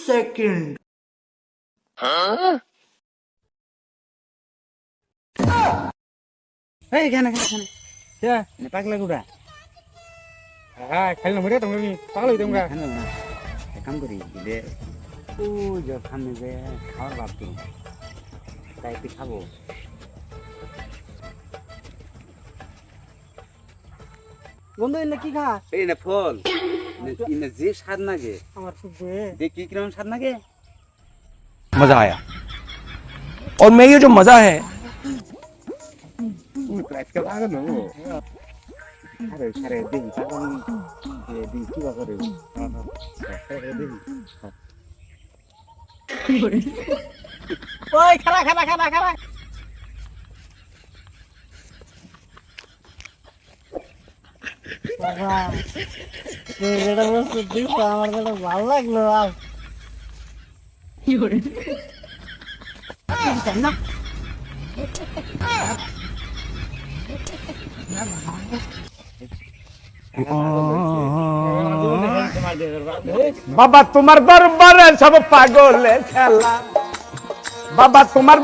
second. এই এখানে এখানে কে পাগলা গুড়া হ্যাঁ খেলনা মরে তোমরা কি পাগল হই তোমরা এখানে না এক কাম করি যে ও যখন যে খাওয়ার ভাবতো তাই একটু খাবো বন্ধু এনে কি খা এই না ফল ইনে যে স্বাদ লাগে আমার খুব দে দেখ কি কিরকম স্বাদ লাগে मजा आया और मैं ये जो मजा है প্রাইস কে ভাগ নো আরে সারে দেখি পাগল দি কি বা করে ওই খালা খালা খালা খালা বাবা এটা বস্তু দিস আমার যেটা ভালো লাগলো আর কি করে না बाबा तुम्हार दरबारे सब पागल खेला बाबा तुम्हार